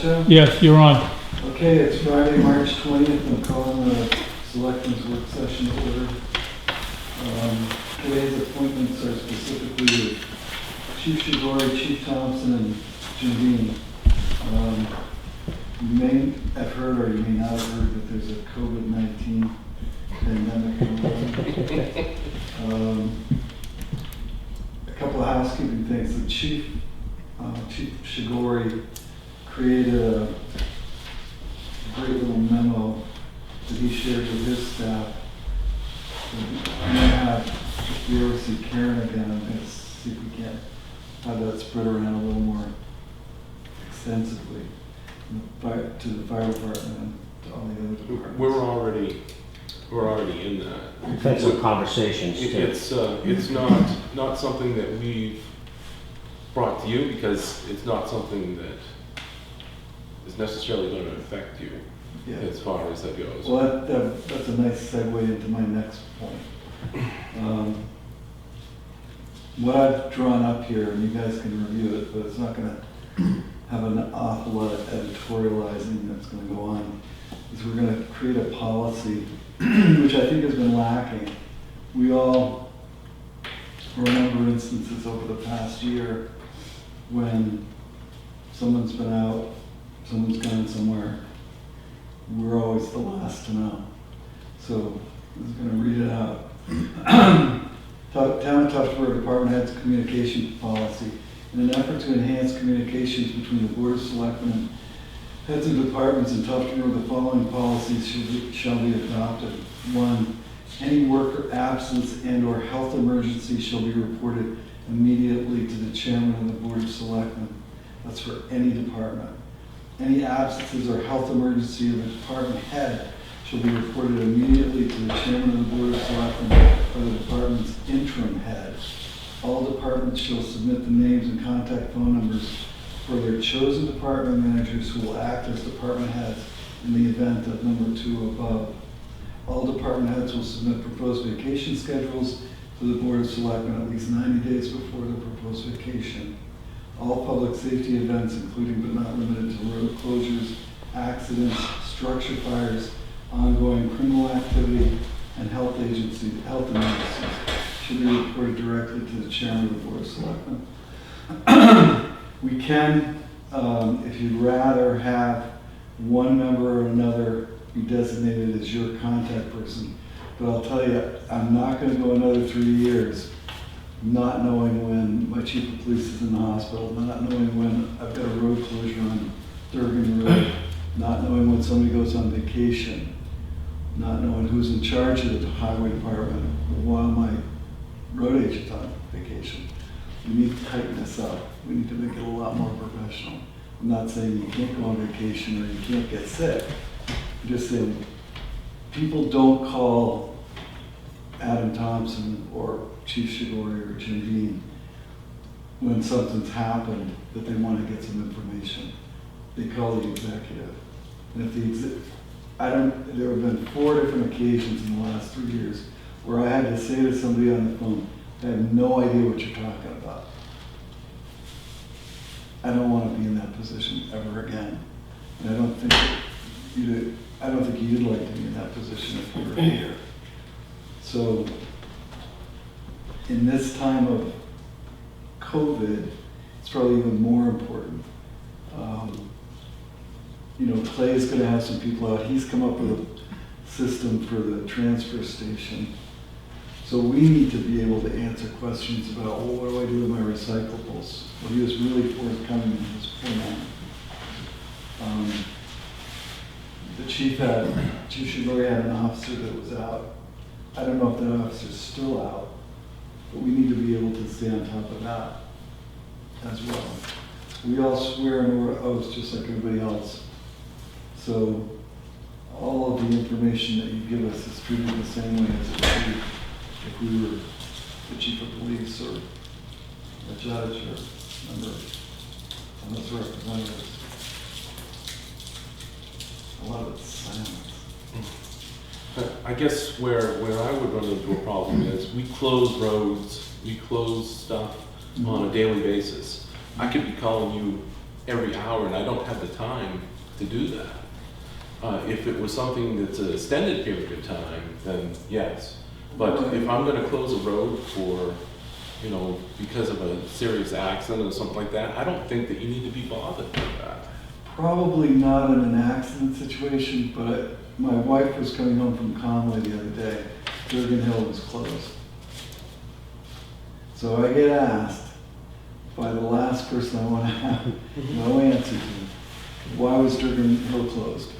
Joe? Yes, you're on. Okay, it's Friday, March 20th. I'm calling the Selectmen's work session to order. Today's appointments are specifically with Chief Shigori, Chief Thompson, and Jim Bean. You may have heard, or you may not have heard, that there's a COVID-19 pandemic going on. A couple of housekeeping things. The Chief Shigori created a great little memo that he shared with his staff. I'm going to have, if we ever see Karen again, I'm going to see if we can have that spread around a little more extensively to the fire department and to all the other departments. We're already in that. We've had some conversations too. It's not something that we've brought to you because it's not something that is necessarily going to affect you as far as that goes. Well, that's a nice segue into my next point. What I've drawn up here, and you guys can review it, but it's not going to have an awful lot of editorializing that's going to go on, is we're going to create a policy, which I think has been lacking. We all remember instances over the past year when someone's been out, someone's gone somewhere, we're always the last to know. So I'm just going to read it out. Town of Tuftonboro Department Heads Communication Policy. In an effort to enhance communications between the Board of Selectmen and heads of departments in Tuftonboro, the following policies shall be adopted. 1. Any worker absence and/or health emergency shall be reported immediately to the chairman of the Board of Selectmen. That's for any department. Any absences or health emergency of a department head shall be reported immediately to the chairman of the Board of Selectmen or the department's interim head. All departments shall submit the names and contact phone numbers for their chosen department managers who will act as department heads in the event of number 2 above. All department heads will submit proposed vacation schedules to the Board of Selectmen at least 90 days before the proposed vacation. All public safety events, including but not limited to road closures, accidents, structure fires, ongoing criminal activity, and health emergencies, should be reported directly to the chairman of the Board of Selectmen. We can, if you'd rather, have one member or another be designated as your contact person. But I'll tell you, I'm not going to go another 3 years not knowing when my chief of police is in the hospital, not knowing when I've got a road closure on Durgan Road, not knowing when somebody goes on vacation, not knowing who's in charge of the highway department while my road agent's on vacation. We need to tighten this up. We need to make it a lot more professional. I'm not saying you can't go on vacation or you can't get sick. I'm just saying people don't call Adam Thompson or Chief Shigori or Jim Bean when something's happened that they want to get some information. They call the executive. And if there have been 4 different occasions in the last 3 years where I had to say to somebody on the phone, I have no idea what you're talking about. I don't want to be in that position ever again. And I don't think you'd like to be in that position if you were here. So in this time of COVID, it's probably even more important. Clay's going to have some people out. He's come up with a system for the transfer station. So we need to be able to answer questions about, well, what do I do with my recyclables? Well, he was really forthcoming in his plan. The chief Shigori had an officer that was out. I don't know if that officer's still out, but we need to be able to stay on top of that as well. We all swear an oath just like everybody else. So all of the information that you give us is treated the same way as it would be if we were the chief of police or a judge or a member of those representatives. A lot of it's silence. I guess where I would run into a problem is we close roads, we close stuff on a daily basis. I could be calling you every hour, and I don't have the time to do that. If it was something that's an extended period of time, then yes. But if I'm gonna close a road for, you know, because of a serious accident or something like that, I don't think that you need to be bothered with that. Probably not in an accident situation, but my wife was coming home from Conway the other day. Durgan Hill was closed. So I get asked by the last person I want to have no answer to, why was Durgan Hill closed?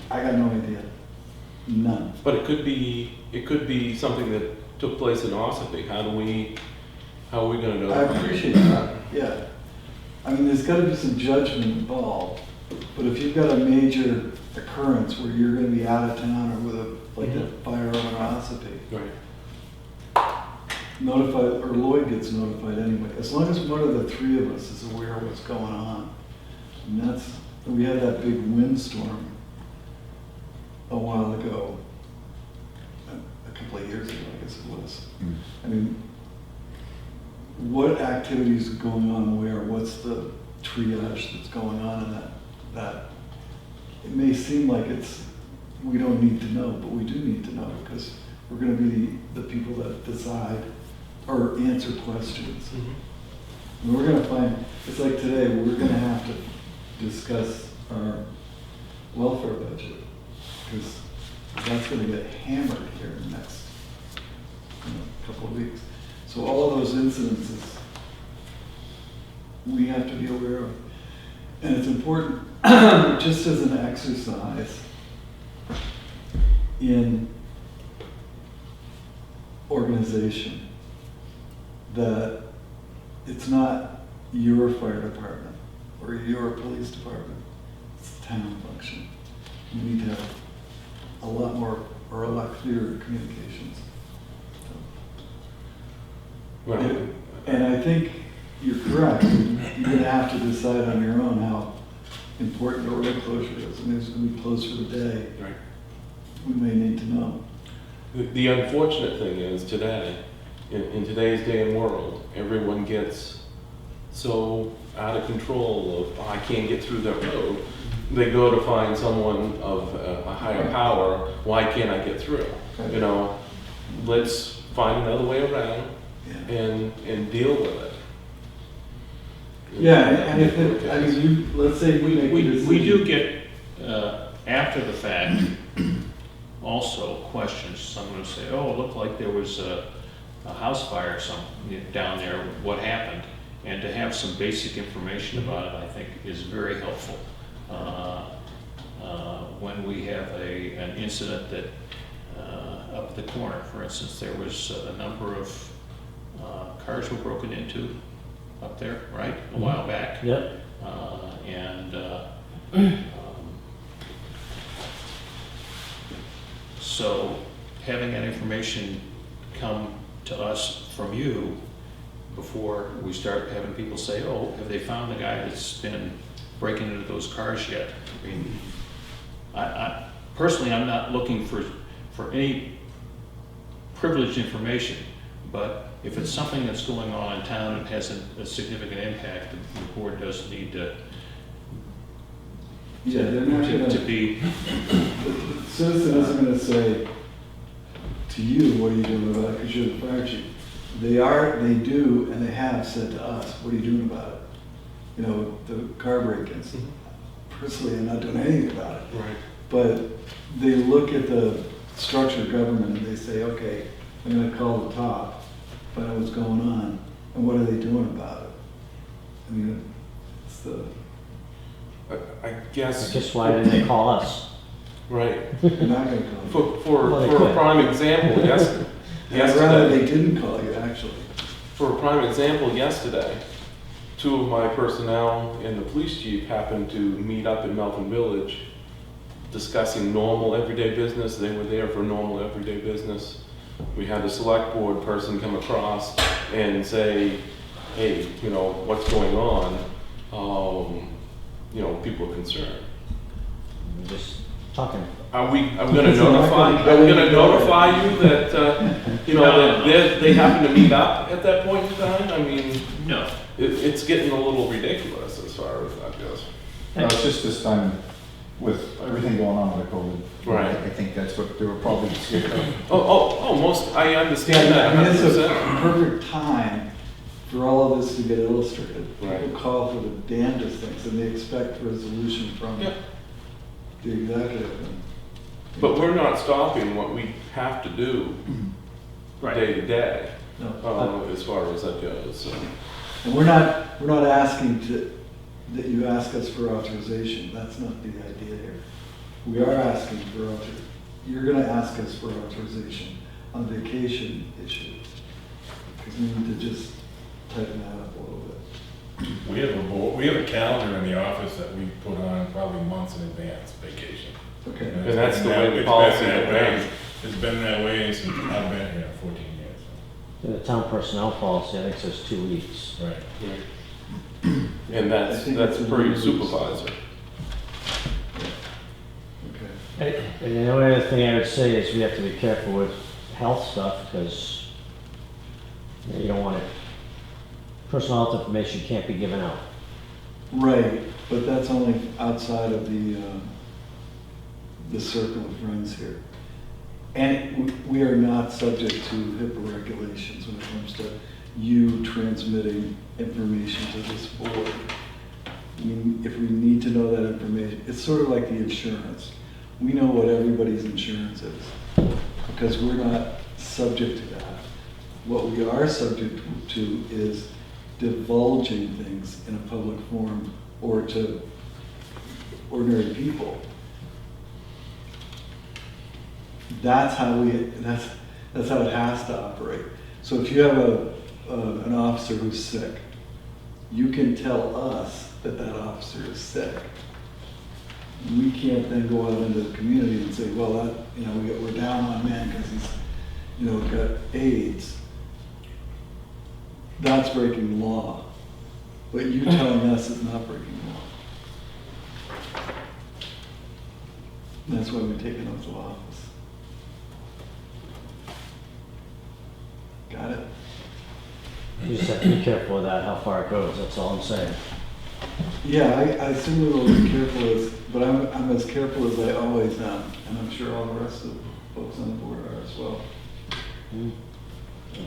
I got no idea. None. But it could be something that took place in Ossipee. How are we gonna know? I appreciate that, yeah. I mean, there's gotta be some judgment involved, but if you've got a major occurrence where you're gonna be out of town or with a fire over Ossipee, Right. notify, or Lloyd gets notified anyway, as long as one of the three of us is aware of what's going on. And we had that big windstorm a while ago, a couple of years ago, I guess it was. I mean, what activities are going on where? What's the triage that's going on in that? It may seem like we don't need to know, but we do need to know because we're going to be the people that decide or answer questions. And we're going to find, it's like today, we're going to have to discuss our welfare budget because that's going to get hammered here in the next couple of weeks. So all of those incidences we have to be aware of. And it's important, just as an exercise in organization, that it's not your fire department or your police department, it's a town function. You need to have a lot more or a lot clearer communications. Well, And I think you're correct. You're going to have to decide on your own how important the road closure is. I mean, it's going to be closed for the day. right. We may need to know. The unfortunate thing is today, in today's day and world, everyone gets so out of control of, oh, I can't get through that road. They go to find someone of a higher power. Why can't I get through? Right. You know, let's find another way around Yeah. and deal with it. Yeah, and if it, I mean, let's say we make a decision. We do get, after the fact, also questions. Someone will say, oh, it looked like there was a house fire down there, what happened? And to have some basic information about it, I think, is very helpful. When we have an incident that, up at the corner, for instance, there was a number of cars were broken into up there, right, a while back. Yep. So having that information come to us from you before we start having people say, oh, have they found the guy that's been breaking into those cars yet? I mean, I personally, I'm not looking for any privileged information, but if it's something that's going on in town and has a significant impact, the board does need to Yeah, they're not going to be. The citizen isn't going to say to you, what are you doing about it, because you're the fire chief. They do, and they have said to us, what are you doing about it? You know, the car break-ins. Personally, I'm not doing anything about it. Right. But they look at the structure of government and they say, okay, I'm going to call the top, find out what's going on, and what are they doing about it? I mean, it's the... I guess. Why didn't they call us? Right. They're not going to call you. For a prime example, yes. I'd rather they didn't call you, actually. For a prime example, yesterday, two of my personnel and the police chief happened to meet up in Melton Village discussing normal everyday business. They were there for normal everyday business. We had a select board person come across and say, hey, you know, what's going on? You know, people are concerned. We're just talking. Are we going to notify you that, you know, that they happen to meet up at that point in time? I mean, No. it's getting a little ridiculous as far as that goes. No, it's just this time with everything going on with COVID. Right. I think that's what they were probably scared of. Most, I understand that I mean, it's a 100%. perfect time for all of this to get illustrated. Right. People call for the damnedest things, and they expect resolution from Yeah. the executive. But we're not stopping what we have to do day to day, No. as far as that goes, so. And we're not asking that you ask us for authorization. That's not the idea here. We are asking for you're gonna ask us for authorization on vacation issue. Because we need to just tighten that up a little bit. We have a calendar in the office that we put on probably months in advance, vacation. Okay. it's And that's been the way the it's policy been that has way. been. It's been that way since I've been here, 14 years. In the town personnel policy, I think it says 2 weeks. Right. And I that's think per very your loose. supervisor. Okay. And the only other thing I would say is we have to be careful with health stuff, because you don't want it, personal health information can't be given out. Right, but that's only outside of the circle of friends here. And we are not subject to HIPAA regulations when it comes to you transmitting information to this board. I mean, if we need to know that information, it's sort of like the insurance. We know what everybody's insurance is, because we're not subject to that. What we are subject to is divulging things in a public forum or to ordinary people. That's how that's how it has to operate. So if you have an officer who's sick, you can tell us that that officer is sick. We can't then go out into the community and say, well, that, we're down on man because he's, got AIDS. That's breaking the law. But you telling us is not breaking the law. And that's why we're taking oath of office. Got it? You just have to be careful with that, how far it goes, that's all I'm saying. Yeah, I certainly will be careful but I'm as careful as I always am, and I'm sure all the rest of the folks on the board are as well.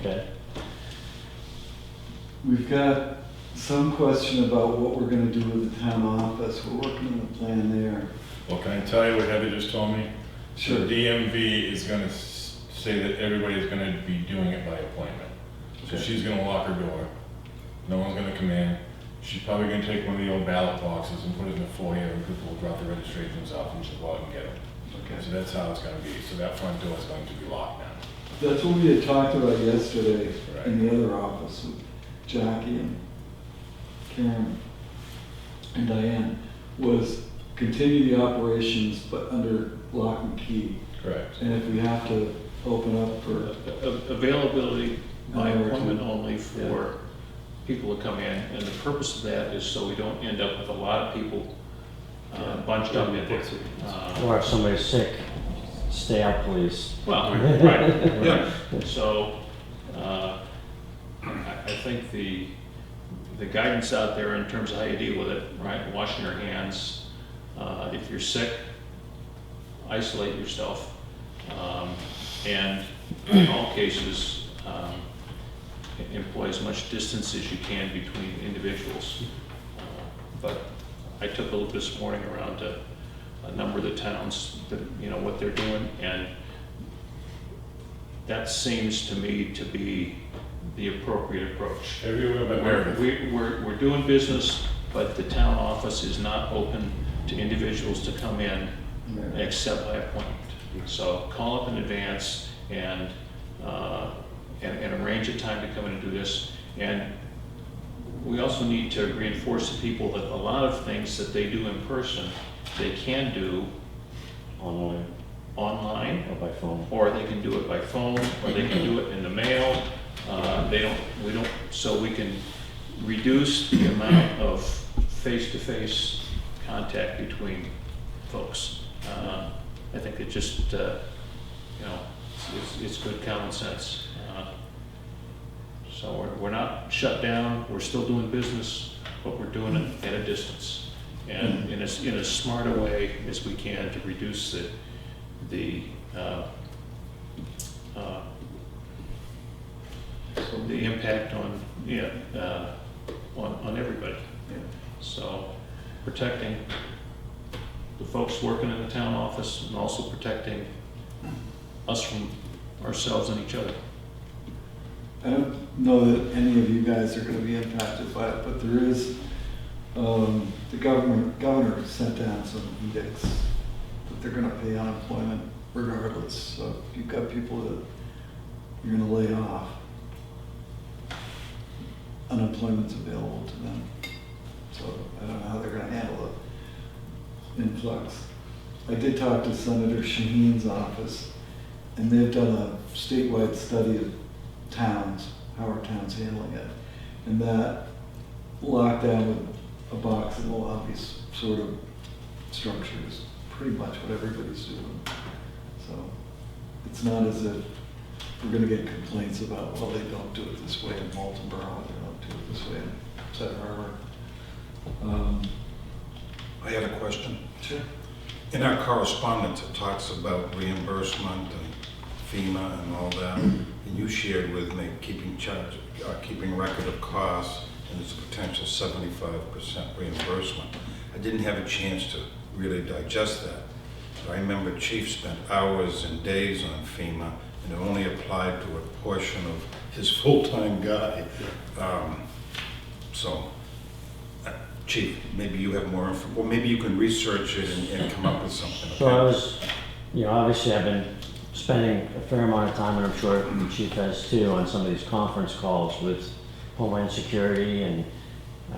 Okay. We've got some question about what we're gonna do with the town office. We're working on a plan there. Well, can I tell you what Heather just told me? Sure. The DMV is gonna say that everybody's gonna be doing it by appointment. So Okay. she's gonna lock her door. No one's gonna come in. She's probably gonna take one of the old ballot boxes and put it in the foyer, and people will drop their registrations off and she'll go out and get them. So Okay. that's how it's gonna be. So that front door is going to be locked now. That's what we had talked about yesterday Right. in the other office with Jackie and Karen and Diane, was continue the operations but under lock and key. Correct. And if we have to open up for, Availability by Hour or appointment two. only for people to come in, and the purpose of that is so we don't end up with a lot of people bunched up in there. Or if somebody's sick, stay out, please. Well, right. So, I think the guidance out there in terms of how you deal with it, right, washing your hands, if you're sick, isolate yourself, and in all cases, employ as much distance as you can between individuals. But I took a look this morning around a number of the towns, that, what they're doing, and that seems to me to be the appropriate approach. Everywhere but Meredith. We're doing business, but the town office is not open to individuals to come in except by appointment. So call up in advance and arrange a time to come in and do this. And we also need to reinforce to people that a lot of things that they do in person, they can do online, Or by phone. or they can do it by phone, or they can do it in the mail. So we can reduce the amount of face-to-face contact between folks. I think it just, it's good common sense. So So we're not shut down, we're still doing business, but we're doing it at a distance. And in a smarter way as we can to reduce the impact on, on everybody. Yeah. So protecting the folks working in the town office and also protecting us from ourselves and each other. I don't know that any of you guys are gonna be impacted by it, but there is, the governor sent down some edicts that they're gonna pay unemployment regardless. So if you've got people that you're gonna lay off, unemployment's available to them. So I don't know how they're gonna handle the influx. I did talk to Senator Shaheen's office, and they've done a statewide study of towns, how are towns handling it? And that lockdown with a box and lobbies sort of structure is pretty much what everybody's doing. So it's not as if we're gonna get complaints about, well, they don't do it this way in Moultonborough, they don't do it this way in Sag Harbor. I had a question. Sure. In our correspondence, it talks about reimbursement and FEMA and all that. And you shared with me keeping record of costs, and there's a potential 75% reimbursement. I didn't have a chance to really digest that. But I remember Chief spent hours and days on FEMA, and it only applied to a portion of his full-time guy. Chief, maybe you have more info, or maybe you can research it and come up with something. So I was, obviously I've been spending a fair amount of time, and I'm sure the chief has too, on some of these conference calls with Homeland Security, and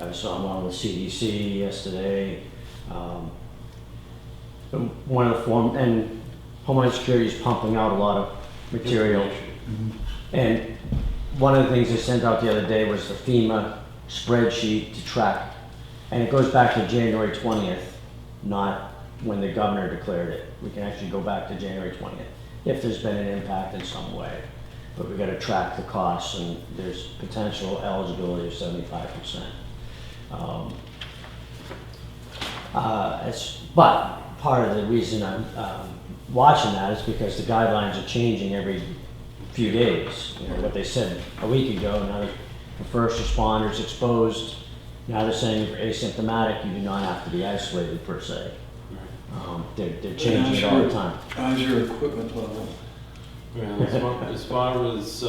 I saw one with CDC yesterday. One of the and Homeland Security is pumping out a lot of material. And one of the things they sent out the other day was the FEMA spreadsheet to track. And it goes back to January 20th, not when the governor declared it. We can actually go back to January 20th, if there's been an impact in some way. But we gotta track the costs, and there's potential eligibility of 75%. But part of the reason I'm watching that is because the guidelines are changing every few days. What they said a week ago, now the first responders exposed, now they're saying if you're asymptomatic, you do not have to be isolated per se. They're changing it all the time. How's your equipment level? Well, as far as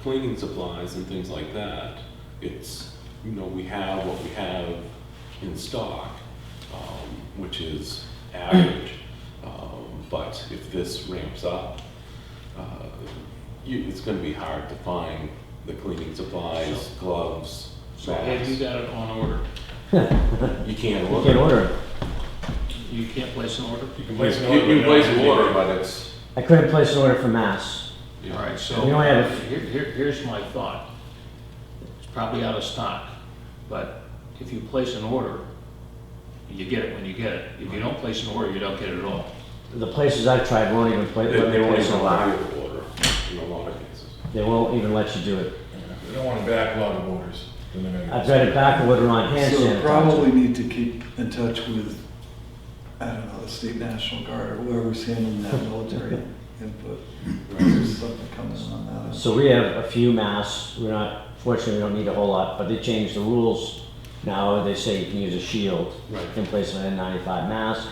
cleaning supplies and things like that, it's, we have what we have in stock, which is average. But if this ramps up, it's going to be hard to find the cleaning supplies, gloves, So have you got it on order? You can't You order. can't order it. You can't place an order? You can place an You order. can place an order, but it's. I couldn't place an order for mass. All right, so We only have here's my thought. It's probably out of stock, but if you place an order, you get it when you get it. If you don't place an order, you don't get it at all. The places I've tried won't even let They me won't place even an allow order. you to order in a lot of cases. They won't even let you do it. We don't want a backlog of orders. Then they're gonna I've got it back order on hand So sanitizer. probably need to keep in touch with, I don't know, the State National Guard or whoever's handling that military input. There's something coming on that. So we have a few masks. Fortunately, we don't need a whole lot, but they changed the rules. Now they say you can use a shield in place of an N95 mask.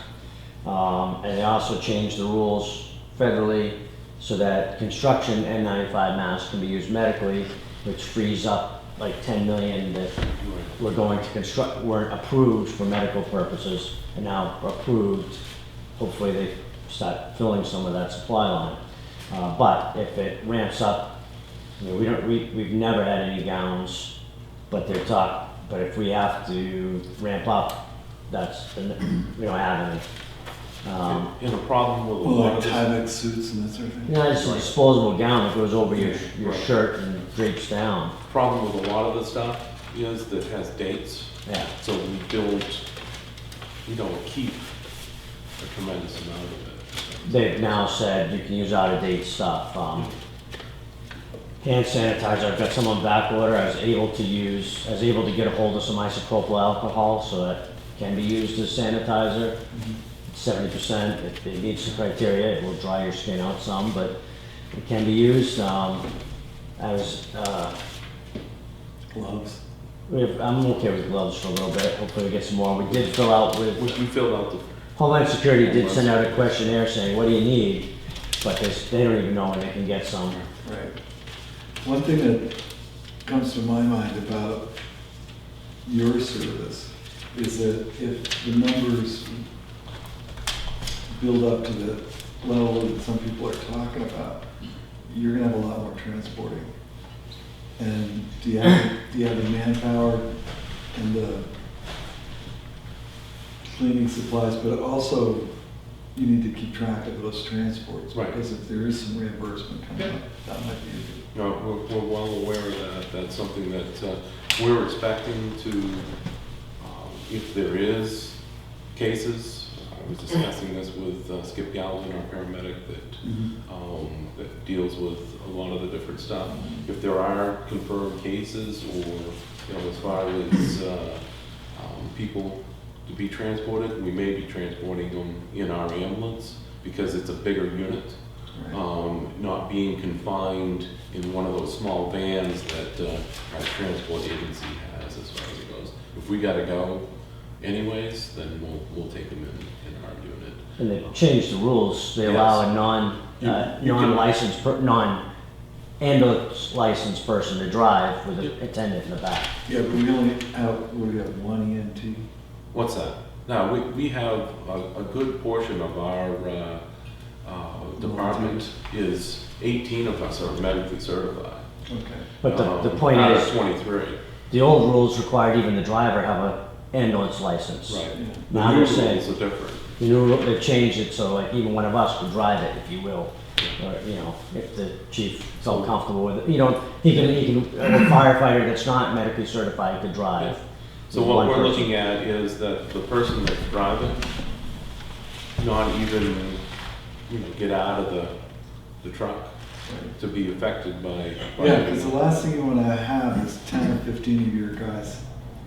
And they also changed the rules federally so that construction N95 masks can be used medically, which frees up like 10 million that we're going to construct, weren't approved for medical purposes, and now approved. Hopefully they start filling some of that supply line. But if it ramps up, we've never had any gowns, but but if we have to ramp up, we don't have any. And the problem with a Well, lot like of this, Tyvek suits and that sort of thing. It's a disposable gown that goes over your Right. shirt and drapes down. problem with a lot of the stuff is that it has dates. Yeah. So we don't keep a tremendous amount of it. They've now said you can use out-of-date stuff. hand sanitizer. I've got some on back order. I was able to get a hold of some isopropyl alcohol, so that can be used as sanitizer. 70%, if it meets the criteria, it will dry your skin out some, but it can be used. Gloves. I'm okay with gloves for a little bit. Hopefully we get some more. We did fill out with, We filled out the, Homeland Security did send out a questionnaire saying, what do you need? But they don't even know when they can get some. Right. One thing that comes to my mind about your service is that if the numbers build up to the level that some people are talking about, you're gonna have a lot more transporting. And do you have the manpower and the cleaning supplies, but also you need to keep track of those transports. Right. Because if there is some reimbursement coming up, that might be a good. no, we're well aware of that. That's something that we're expecting to, if there is cases, I was discussing this with Skip Galvin, our paramedic, that deals with a lot of the different stuff. If there are confirmed cases or, as far as people to be transported, we may be transporting them in our ambulance because it's a bigger unit. Right. Not being confined in one of those small vans that our transport agency has as far as it goes. If we gotta go anyways, then we'll take them in our unit. And they changed the rules. They Yes. allow a You can- non-licensed, non-ambulance licensed person to drive with an attendant in the back. Yeah, but we only have, we have one EMT. What's that? Now, we have a good portion of our department is 18 of us are medically certified. Okay. But the point out is, of 23. the old rules required even the driver have an ambulance license. Right. Yeah. Now The they're new saying, rules are different. the new rule, they've changed it so like even one of us could drive it, if you will. Or, if the chief felt comfortable with it. He can, a firefighter that's not medically certified could drive. So what we're looking at is that the person that's driving, not even, get out of the truck to be affected by. Yeah, because the last thing you want to have is 10 or 15 of your guys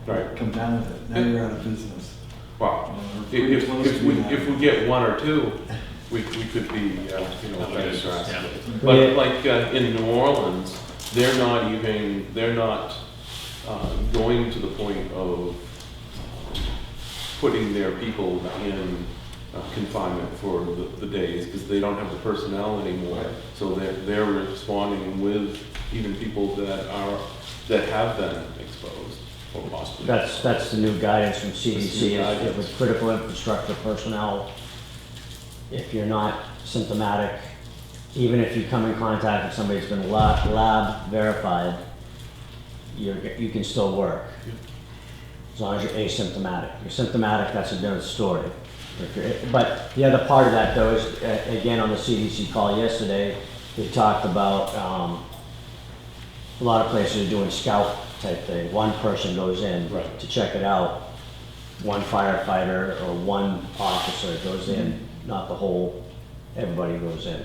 Right. come down with it. Now you're out of business. Well, We're pretty close to that. if we get one or two, we could be, very drastic. Yeah. But like in New Orleans, they're not going to the point of putting their people in confinement for the days because they don't have the personnel anymore. Right. So they're responding with even people that have been exposed or possibly. That's the new guidance from That's the CDC, new is guidance. with critical infrastructure personnel, if you're not symptomatic, even if you come in contact with somebody who's been lab verified, you can still work. As long as you're asymptomatic. If you're symptomatic, that's a different story. But the other part of that though is, again, on the CDC call yesterday, they talked about a lot of places are doing scout type thing. One person goes in Right. to check it out. One firefighter or one officer goes in, not the whole, everybody goes in.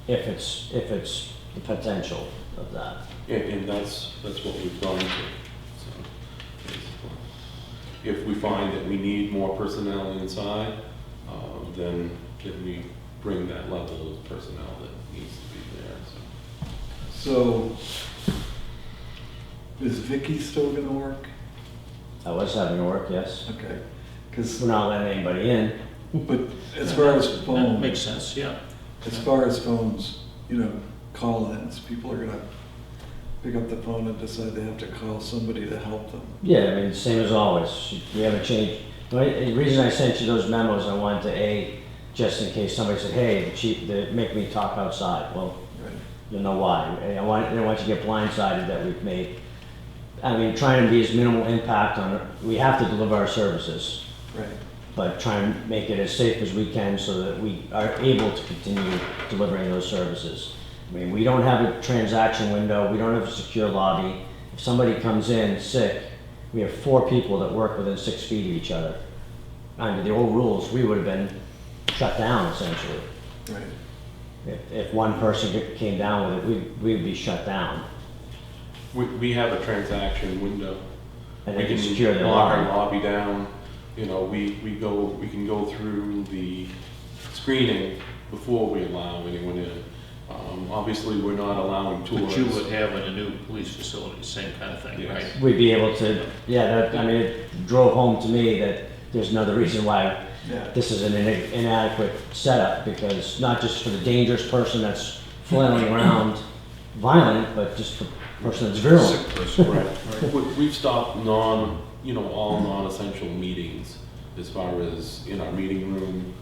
If it's the potential of that. And that's what we've gone to. So, if we find that we need more personnel inside, then we bring that level of personnel that needs to be there. So, is Vicky still going to work? I was having to work, yes. Okay. Because, We're not letting anybody in. but as far as That makes phones, sense, yeah. as far as phones, call-ins, people are going to pick up the phone and decide they have to call somebody to help them. Yeah, I mean, same as always. We haven't changed. The reason I sent you those memos, I wanted to, just in case somebody said, hey, the chief, they make me talk outside. Well, Right. you'll know why. I don't want you to get blindsided that we've made. I mean, trying to be as minimal impact on, we have to deliver our services, Right. but try and make it as safe as we can so that we are able to continue delivering those services. I mean, we don't have a transaction window, we don't have a secure lobby. If somebody comes in sick, we have 4 people that work within 6 feet of each other. Under the old rules, we would have been shut down essentially. Right. If one person came down with it, we would be shut down. We have a transaction window. And We they can can secure their lock our lobby. lobby down, you know, we can go through the screening before we allow anyone in. Obviously, we're not allowing tours. But you would have in a new police facility, same kind of thing, Yes. right? We'd be able to, yeah, that, I mean, it drove home to me that there's another reason why Yeah. this is an inadequate setup, because not just for the dangerous person that's flailing around violent, but just for the person that's virulent. Sick person. Right. We've stopped all non-essential meetings as far as in our meeting room,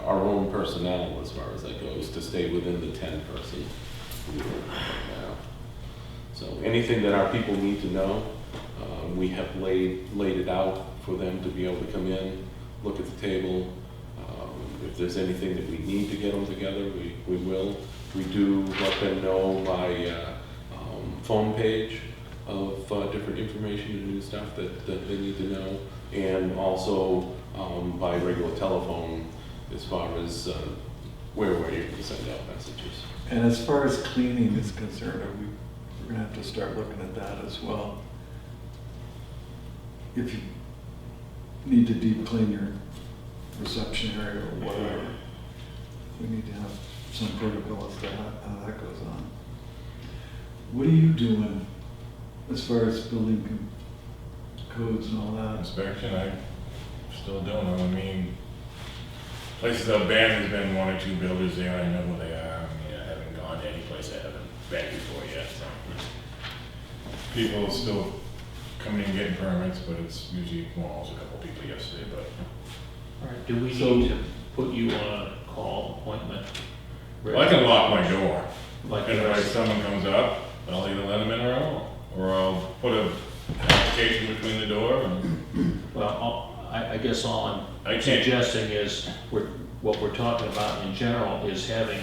our own personnel as far as that goes, to stay within the 10-person room right now. So anything that our people need to know, we have laid it out for them to be able to come in, look at the table. If there's anything that we need to get them together, we will. We do let them know by phone page of different information and new stuff that they need to know, and also by regular telephone as far as where we're able to send out messages. And as far as cleaning is concerned, we're gonna have to start looking at that as well. If you need to deep clean your reception area or whatever, we need to have some protocol as to how that goes on. What are you doing as far as building codes and all that? Inspection, I'm still doing them. I mean, places I've been, there's been 1 or 2 builders there, I know who they are. I mean, I haven't gone to any place I haven't been before yet, so. People are still coming in getting permits, but it's usually, well, it was a couple people yesterday, but. All right, do we So- need to put you on a call appointment? Well, I can lock my door. Like And the if rest? someone comes up, I'll either let them in or I won't. Or I'll put an application between the door and, Well, I guess all I I'm can't- suggesting is, what we're talking about in general is having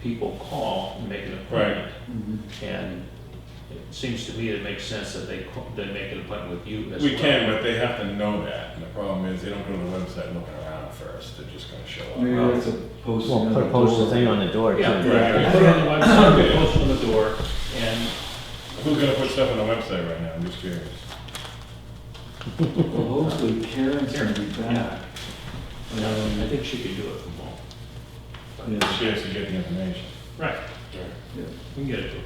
people call and make an appointment. And it seems to me it makes sense that they make an appointment with you as well. we can, but they have to know that. And the problem is they don't go to the website looking around first. They're just gonna show up. Maybe that's a post. Well, put a poster thing on the door too. Yeah, Right. put it on the website, post it on the door, and Who's gonna put stuff on the website right now? I'm just curious. Well, hopefully Karen's gonna be back. I think she could do it from home. Yeah. She has to get the information. Right, Yeah. we can get it to her.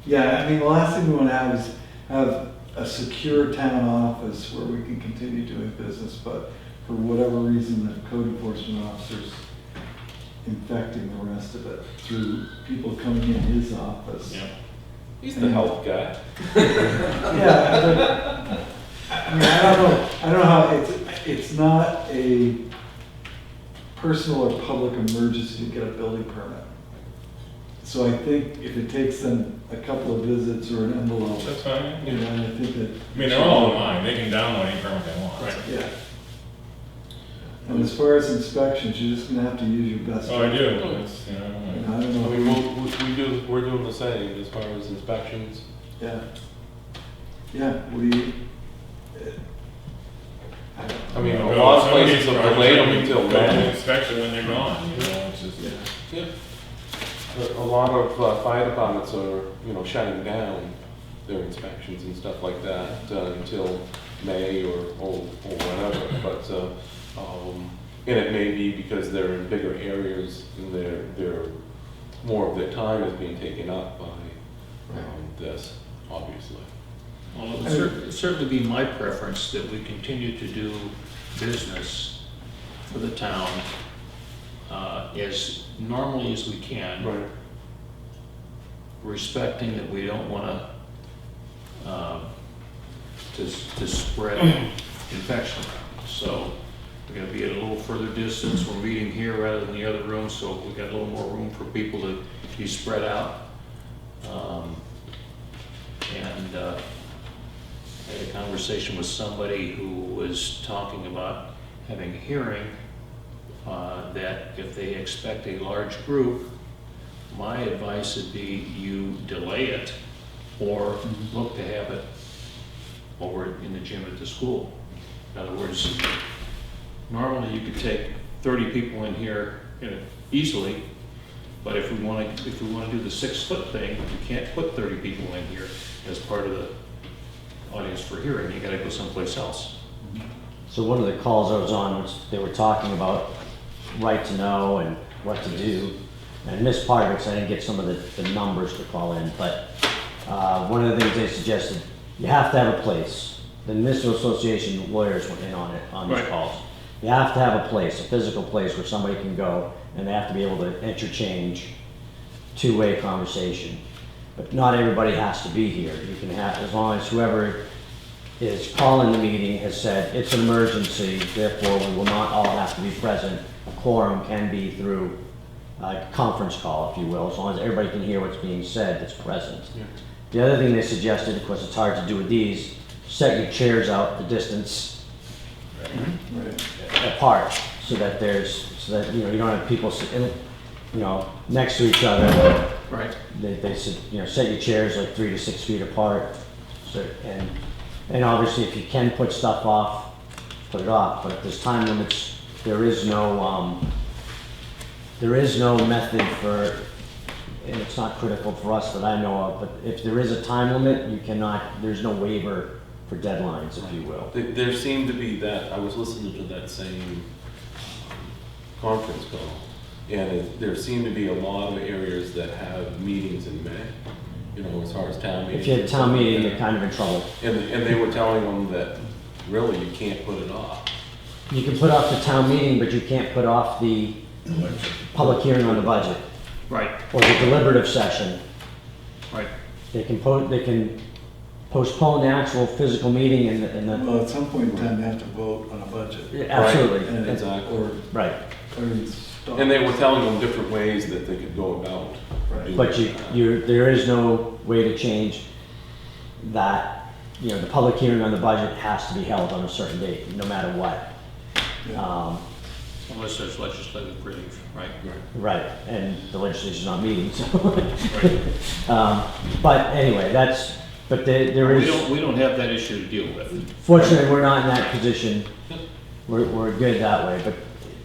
Yeah, I mean, the last thing we want to have is have a secure town office where we can continue doing business, but for whatever reason, the code enforcement officer's infecting the rest of it through people coming in his office. Yeah. He's the health guy. Yeah, but, I mean, I don't know how, it's not a personal or public emergency to get a building permit. So I think if it takes them a couple of visits or an envelope, That's fine. you know, and I think that. I mean, they're all online. They can download any permit they want. Right. Yeah. And as far as inspections, you're just gonna have to use your best. Oh, I do. judgment. It's, And know. I don't I know. mean, we're doing the same as far as inspections. Yeah. Yeah, what do you? I don't I mean, a Well, lot of some places these have projects, delayed them you until go to May. inspection when they're gone, you know, it's just. Yeah. Yeah. A lot of fire departments are, shutting down their inspections and stuff like that until May or whatever. But and it may be because they're in bigger areas and they're more of their time is being taken up by this, obviously. Well, it would certainly be my preference that we continue to do business for the town as normally as we can. Right. Respecting that we don't want to spread infection. So we're gonna be at a little further distance. We're meeting here rather than the other room, so we got a little more room for people to be spread out. And I had a conversation with somebody who was talking about having a hearing that if they expect a large group, my advice would be you delay it or look to have it over in the gym at the school. In other words, normally you could take 30 people in here easily, But if we wanna do the 6-foot thing, you can't put 30 people in here as part of the audience for hearing, you gotta go someplace else. So one of the calls I was on, which they were talking about right to know and what to do. And this part of it, 'cause I didn't get some of the numbers to call in, but one of the things they suggested, you have to have a place. The municipal association lawyers went in on it, on these Right. calls. You have to have a place, a physical place where somebody can go, and they have to be able to interchange two-way conversation. But not everybody has to be here. You can have, as long as whoever is calling the meeting has said, it's an emergency, therefore we will not all have to be present. A quorum can be through a conference call, if you will, as long as everybody can hear what's being said that's present. Yeah. The other thing they suggested, of course it's hard to do with these, set your chairs out the distance Right. apart, so that you don't have people sitting, next to each other. Right. They said, set your chairs like 3 to 6 feet apart. So, and obviously if you can put stuff off, put it off, but if there's time limits, there is no method for, and it's not critical for us that I know of, but if there is a time limit, there's no waiver for deadlines, if you will. There seemed to be that, I was listening to that same conference call, and there seemed to be a lot of areas that have meetings in May, as far as town meetings. If you had a town meeting, you're kind of in trouble. And they were telling them that really you can't put it off. You can put off the town meeting, but you can't put off the public hearing on the budget, Right, or the deliberative session. right. They can postpone the actual physical meeting and the, Well, at some point in time, they have to vote on a budget. absolutely, And- Exactly. Or right. stop. And they were telling them different ways that they could go about Right. doing But that. there is no way to change that, the public hearing on the budget has to be held on a certain date, no matter what. Yeah. Unless there's legislative relief, right? Right, and the legislature's not meeting, so. Right. But anyway, there We is, don't have that issue to deal with. fortunately, we're not in that position. We're good that way, but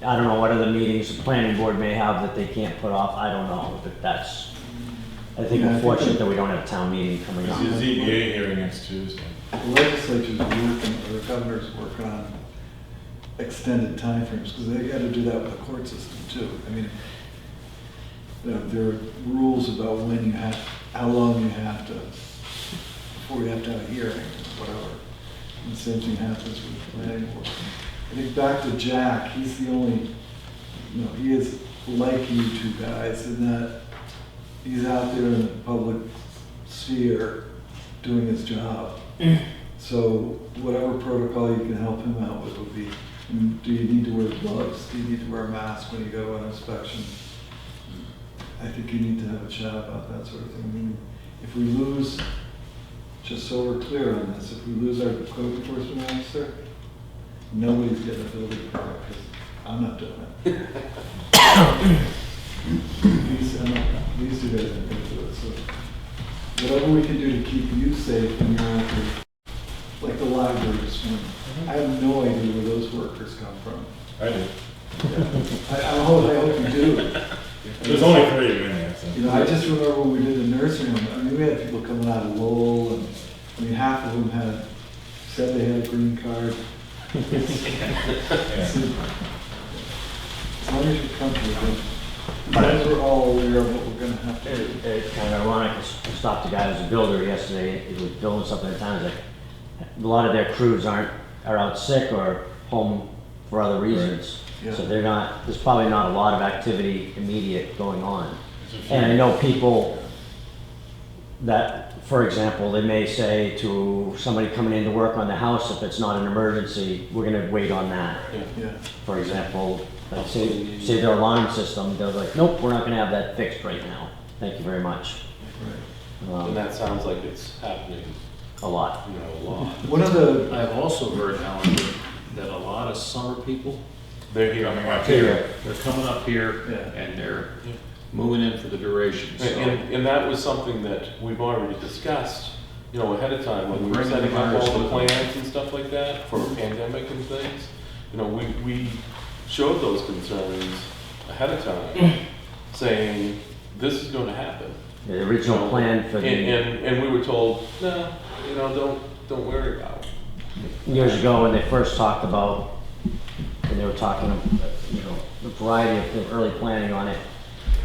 I don't know what other meetings the planning board may have that they can't put off, I don't know, but I think Yeah, I we're think fortunate that we don't have a town meeting coming This up. is ZBA hearing next Tuesday. The legislature's working, or the governor's working on extended timeframes, because they gotta do that with the court system too. I mean, there are rules about how long you have to, before you have to have a hearing, or whatever. And the same thing happens with the planning board. I think back to Jack, he's the only, he is like you two guys in that he's out there in the public sphere doing his job. So whatever protocol you can help him out with would be, do you need to wear gloves? Do you need to wear a mask when you go on inspection? I think you need to have a chat about that sort of thing. I mean, if we lose, just so we're clear on this, if we lose our code enforcement officer, nobody's getting a building permit, because I'm not doing it. These two guys aren't gonna do it, so whatever we can do to keep you safe when you're out there, like the library this morning. I have no idea where those workers come from. I do. I hope you do. There's only 3 of them in there, so. I just remember when we did the nursing home, I mean, we had people coming out of Lowell, and, half of them said they had a green card. As long as you're comfortable, as we're all aware of what we're gonna have to do. It's kind of ironic, I stopped a guy who's a builder yesterday, he was building something in town, he's like, a lot of their crews are out sick or home for other reasons. Yeah. So there's probably not a lot of activity immediate going on. And I know people that, for example, they may say to somebody coming in to work on the house, if it's not an emergency, we're gonna wait on that. Yeah, For example, like say their alarm system, they're like, nope, we're not gonna have that fixed right now. Thank you very much. right. And that sounds like it's happening, A lot. a lot. One of the, I've also heard, Alan, that a lot of summer people, They're here. Coming up Here. they're coming up here Yeah. and they're moving in for the duration, so. And that was something that we've already discussed, ahead of time, when we were Bring the setting up virus all the with them. plans and stuff like that for a pandemic and things. We showed those concerns ahead of time, saying, this is gonna happen. The original plan for the, And we were told, no, you know, don't worry about it. years ago when they first talked about, and they were talking, you know, the variety of the early planning on it,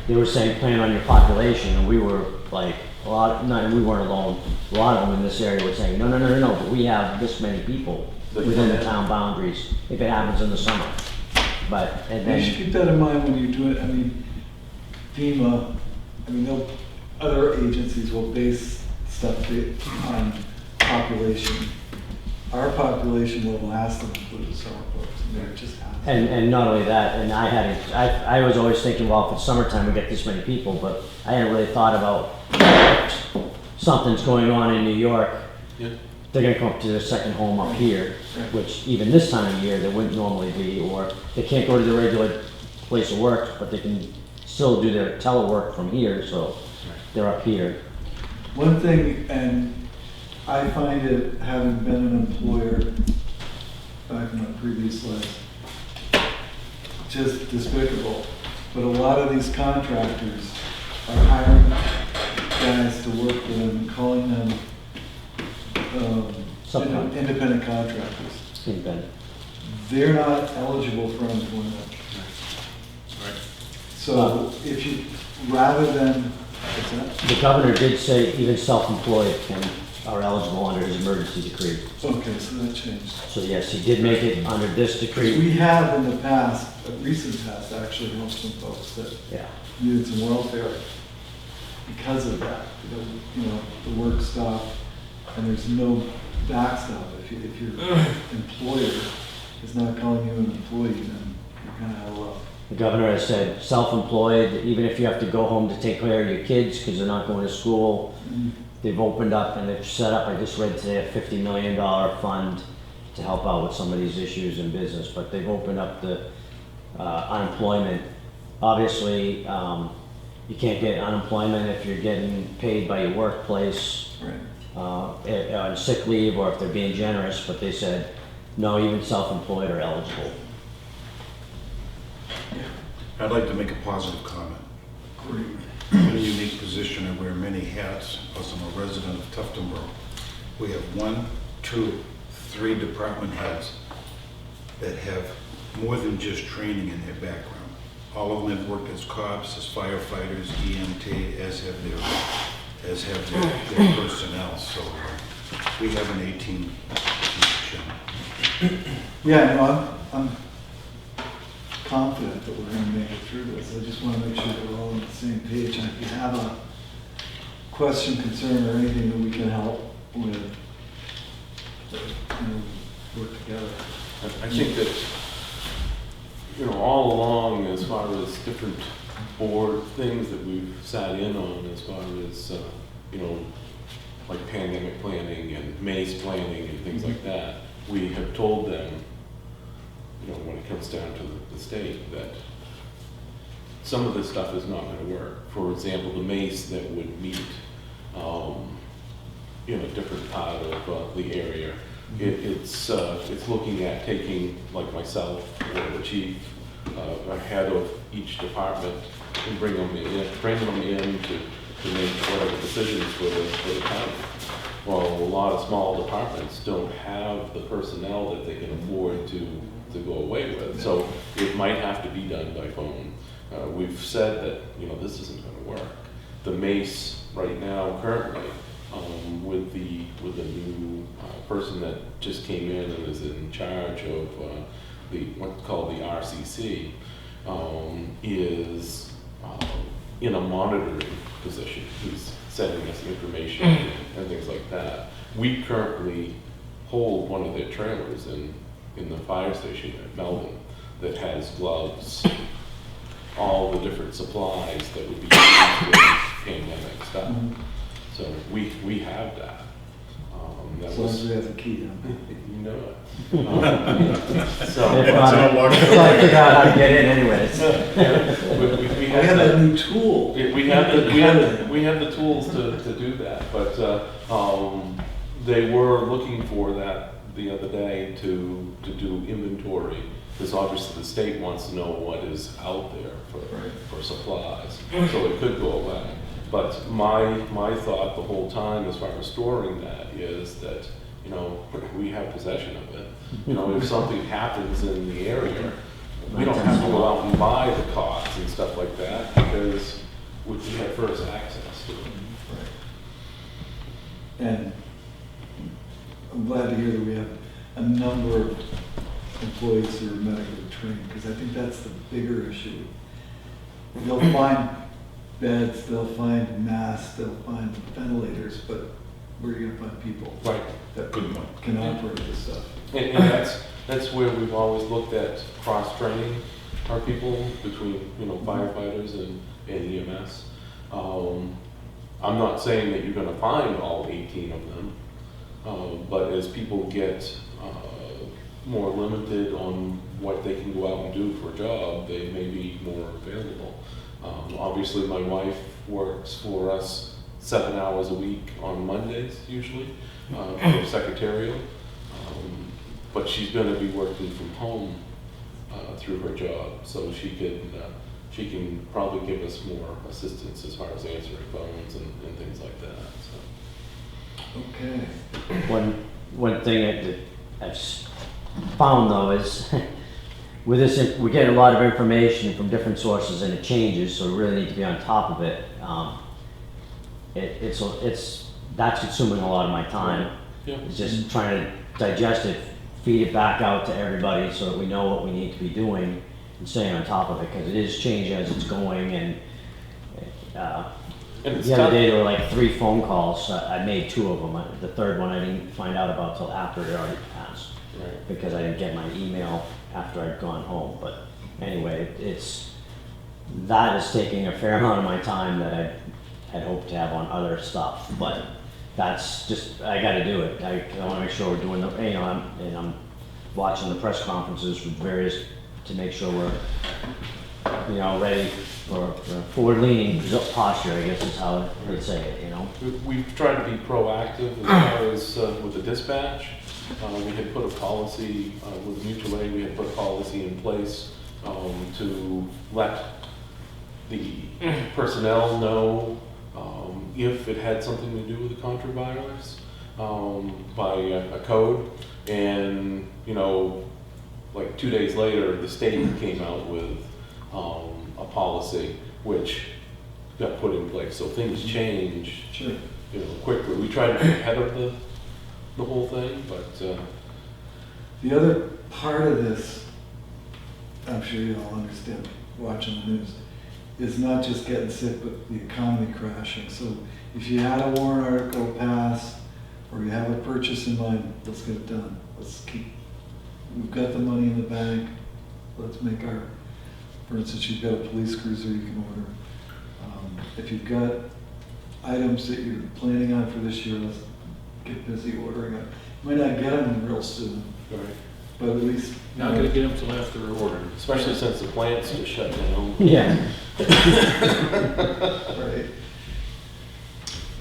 they were saying plan on your population, and we were like, we weren't alone. A lot of them in this area were saying, no, but we have this many people within the town boundaries, if it happens in the summer. But, and You should then, keep that in mind when you do it. I mean, FEMA, I mean, other agencies will base stuff on population. Our population will last them include the summer folks, and they're just has. and not only that, and I was always thinking, well, if it's summertime, we get this many people, but I hadn't really thought about something's going on in New York. Yeah. They're gonna come up to their second home up here, which even this time of year, there wouldn't normally be, or they can't go to their regular place of work, but they can still do their telework from here, so they're up here. One thing, and I find it, having been an employer back in my previous life, just despicable. But a lot of these contractors are hiring guys to work for them and calling them Subcon- independent contractors. Independent. They're not eligible for unemployment. Right. So if you, rather than, what's that? The governor did say even self-employed are eligible under his emergency decree. Okay, so that changed. So yes, he did make it under this decree. We have in the past, recent past, actually helped some folks that Yeah. needed some welfare because of that. You know, the work stopped and there's no backstop. If your employer is not calling you an employee, then you're kind of out of luck. The governor has said self-employed, even if you have to go home to take care of your kids because they're not going to school, they've opened up and they've set up, I just read today, a $50 million fund to help out with some of these issues in business, but they've opened up the unemployment. Obviously, you can't get unemployment if you're getting paid by your workplace Right. on sick leave or if they're being generous, but they said, no, even self-employed are eligible. I'd like to make a positive comment. I'm in a unique position. I wear many hats, plus I'm a resident of Tuftonboro. We have 1, 2, 3 department heads that have more than just training in their background. All of them have worked as cops, as firefighters, EMT, as have their personnel. So we have an 18 position. Yeah, no, I'm confident that we're going to make it through this. I just want to make sure that we're all on the same page. And if you have a question, concern, or anything that we can help with, work together. I think that, you know, all along, as far as different board things that we've sat in on, as far as, you know, like pandemic planning and maze planning and things like that, we have told them, you know, when it comes down to the state, that some of this stuff is not going to work. For example, the maze that would meet in a different part of the area. It's looking at taking, like myself or the chief, ahead of each department and bring them in to make whatever decisions for the county. Well, a lot of small departments don't have the personnel that they can afford to go away with, so it might have to be done by phone. We've said that, you know, this isn't going to work. The mace right now, currently, with the new person that just came in and is in charge of what's called the RCC, is in a monitoring position. He's sending us information and things like that. We currently hold one of their trailers in the fire station at Melbourne that has gloves, all the different supplies that would be used with pandemic stuff. So we have that. That As long as was, we have the key, you know it. So If not, I figure out how to get in anyways. we I have have that. a new tool. We have the tools to do that, but they were looking for that the other day to do inventory Because obviously the state wants to know what is out there Right. for supplies, so it could go away. But my thought the whole time as far as storing that is that, you know, we have possession of it. You know, if something happens in the area, we don't have to go out and buy the cots and stuff like that because we have first access to it. And I'm glad to hear that we have a number of employees who are medically trained, because I think that's the bigger issue. They'll find beds, they'll find masks, they'll find ventilators, but where are you gonna find people Right. that Good one. can operate this stuff? And that's where we've always looked at cross-training our people between, you know, firefighters and EMS. I'm not saying that you're gonna find all 18 of them, but as people get more limited on what they can go out and do for a job, they may be more available. Obviously, my wife works for us 7 hours a week on Mondays usually, for secretarial. But she's gonna be working from home through her job, so she can probably give us more assistance as far as answering phones and things like that, so. Okay. One thing that I've found though is with this, we're getting a lot of information from different sources and it changes, so we really need to be on top of it. That's consuming a lot of my time. Yeah. It's just trying to digest it, feed it back out to everybody so that we know what we need to be doing and staying on top of it, because it is changing as it's going. And And it's the other tough. day there were like 3 phone calls. I made 2 of them. The third one I didn't find out about till after it already passed, Right. because I didn't get my email after I'd gone home. But anyway, that is taking a fair amount of my time that I had hoped to have on other stuff. But that's just, I gotta do it. I wanna make sure we're doing the, you know, I'm watching the press conferences with various, to make sure we're, you know, ready for forward-leaning posture, I guess is how they say it, you know? We've tried to be proactive as far as with the dispatch. We had put a policy with mutual aid. We had put a policy in place to let the personnel know if it had something to do with the contravirus by a code. And, you know, like 2 days later, the state came out with a policy which got put in place. So things change, Sure. you know, quickly. We try to be ahead of the whole thing, but The other part of this, I'm sure you all understand watching the news, is not just getting sick, but the economy crashing. So if you had a warrant article passed, or you have a purchase in mind, let's get it done. We've got the money in the bank, let's make for instance, you've got a police cruiser you can order. If you've got items that you're planning on for this year, let's get busy ordering it. You might not get them real soon, but at least. Not gonna get them till after they're ordered. especially since the plants just shut down. Yeah. Right.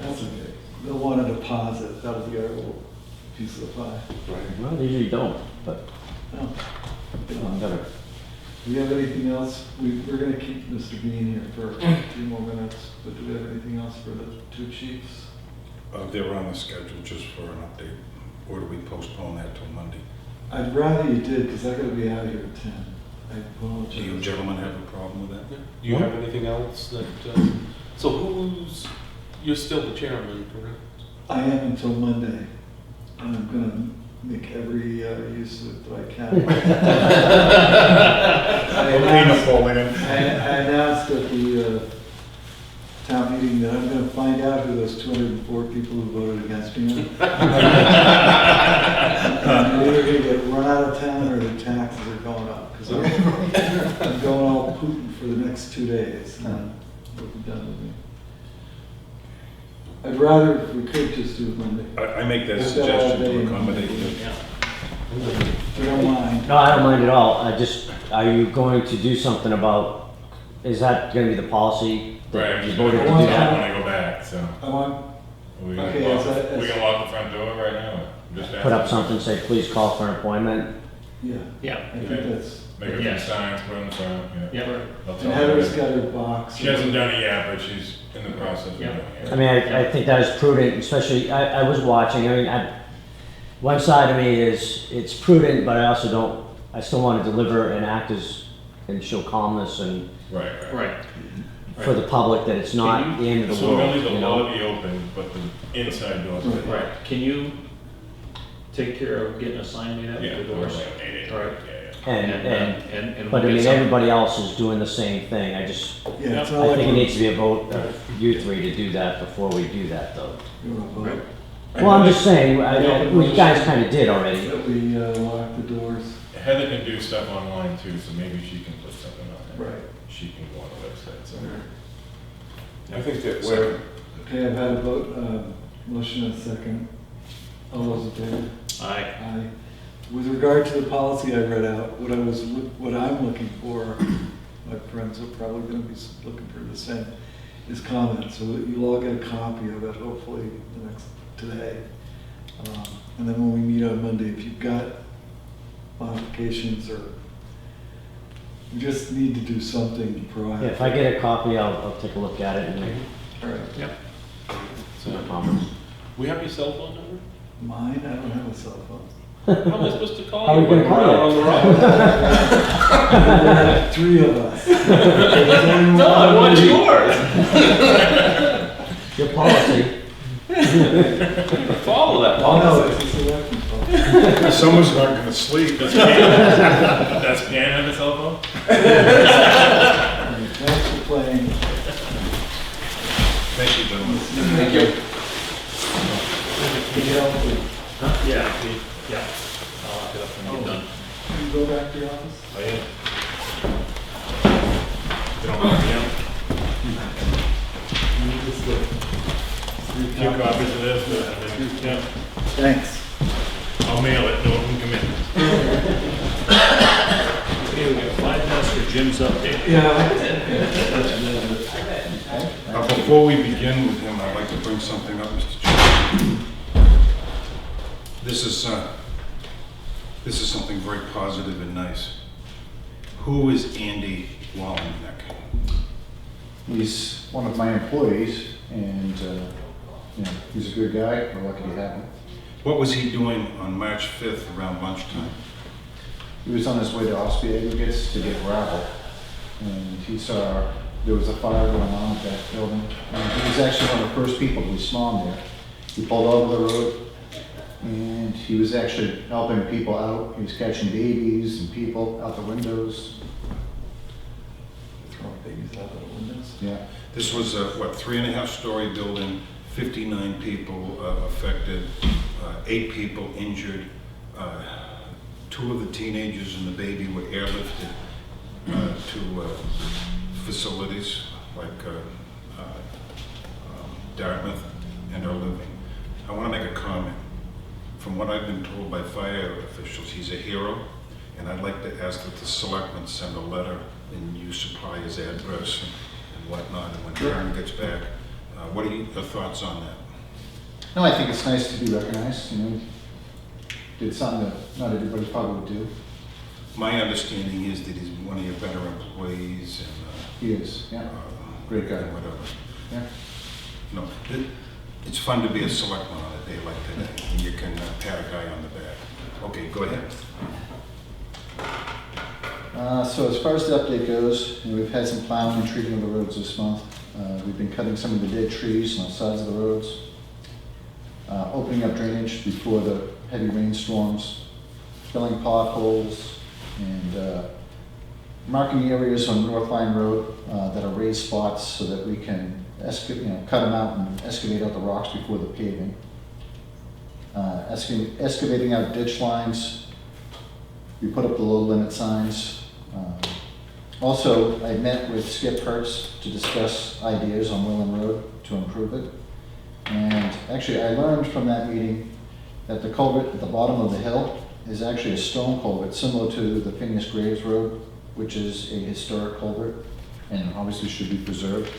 That's okay. They'll want a deposit, that'll be our little piece of the pie. Right. Well, they usually don't, but No. I'm gonna. Do we have anything else? We're gonna keep Mr. Bean here for a few more minutes, but do we have anything else for the 2 chiefs? They're on the schedule just for an update, or do we postpone that till Monday? I'd rather you did, because I gotta be out here at 10. I Do you apologize. gentlemen have a problem with that? Do you have anything else that, so you're still the chairman, correct? I am until Monday, and I'm gonna make every use of it that I can. Okay, Napoleon. I announced at the town meeting that I'm gonna find out who those 204 people who voted against me are. And they're either gonna get run out of town or their taxes are going up, because I'm going all Putin for the next 2 days, and then we'll be done with me. I'd rather, if we could, just do it Monday, I make that We've got all suggestion day. to accommodate you. if you don't mind. No, I don't mind at all. Are you going to do something about, is that gonna be the policy? that Right, You I'm voted to do just that? when I go back, so. I want, We Okay, gonna is that- we gonna lock the front door right now? Just Put up asking. something, say, please call for an appointment? yeah, Yeah. I think that's, Make a few Yes. signs, put in the front, yeah. Yeah. They'll And tell Heather's her. got her box. She hasn't done it yet, but she's in the process of Yeah. doing it. I mean, I think that is prudent, especially, I was watching, I mean, one side of me is, it's prudent, but I also don't, I still want to deliver and act as, and show calmness and Right, right. Right. for the public that it's not Can the end of the So we're world, gonna leave the you know? lobby open, but the inside doors. Right. Right, can you take care of getting a sign made up Yeah. at the doors? Yeah, All right. yeah. And But I we'll mean, get some- everybody else is doing the same thing, I just, Yeah, it's I not like think it we're- needs to be a vote of you three to do that before we do that, though. You wanna vote? Right. Well, I'm just saying, we guys kinda did already. That we lock the doors. Heather can do stuff online too, so maybe she can put something on there. Right. She can go on the website, so. I think that we're, Okay, I've had a vote, motion and a second. All those in favor? Aye. Aye. With regard to the policy I read out, what I'm looking for, my friends are probably gonna be looking for the same, is comments. So you'll all get a copy of it, hopefully today. And then when we meet on Monday, if you've got modifications or, we just need to do something proactive. Yeah, if I get a copy, I'll take a look at it and make All right. Yep. some comments. we have your cell phone number? Mine, I don't have a cell phone. How am I supposed to call How you? are we gonna when call we're you? out on the road? There are 3 of us. No, I want yours. Your policy. Follow that Oh, no, policy. it's a selectmen's phone. Someone's not gonna sleep. Does Pan have a cell phone? Thanks for playing. Thank you, gentlemen. Thank you. Be healthy. Huh? Yeah, yeah. I'll lock it up when you're done. Can you go back to your office? Oh, yeah. You don't want me out? You need this look. Few copies of this, yeah. Thanks. I'll mail it, no one can come in. Okay, we got 5 minutes for Jim's update. Before we begin with him, I'd like to bring something up, Mr. Chairman. This is something very positive and nice. Who is Andy Wallenbeck? He's one of my employees, and, he's a good guy, we're lucky to have him. What was he doing on March 5th around lunchtime? He was on his way to Ospey Aggregates to get gravel, and he saw there was a fire going on at that building. And he was actually one of the first people to respond there. He pulled over the road, and he was actually helping people out. He was catching babies and people out the windows. Throwing babies out the windows. Yeah. This was a, 3.5-story building, 59 people affected, 8 people injured. 2 of the teenagers and the baby were airlifted to facilities like Dartmouth and are living. I want to make a comment. From what I've been told by fire officials, he's a hero, and I'd like to ask that the selectmen send a letter and you supply his address and whatnot, and when Karen gets back. What are your thoughts on that? No, I think it's nice to be recognized, Did something that not everybody probably would do. My understanding is that he's one of your better employees and He is, yeah. Great guy. and whatever. Yeah. No, it's fun to be a selectman on a day like today, and you can pat a guy on the back. Okay, go ahead. So as far as the update goes, we've had some plowing and treating of the roads this month. We've been cutting some of the dead trees on the sides of the roads, opening up drainage before the heavy rainstorms, filling potholes, and marking areas on North Line Road that are raised spots so that we can cut them out and excavate out the rocks before the paving. Excavating out ditch lines. We put up the low limit signs. Also, I met with Skip Hertz to discuss ideas on Willen Road to improve it. And actually, I learned from that meeting that the culvert at the bottom of the hill is actually a stone culvert similar to the Phineas Graves Road, which is a historic culvert and obviously should be preserved.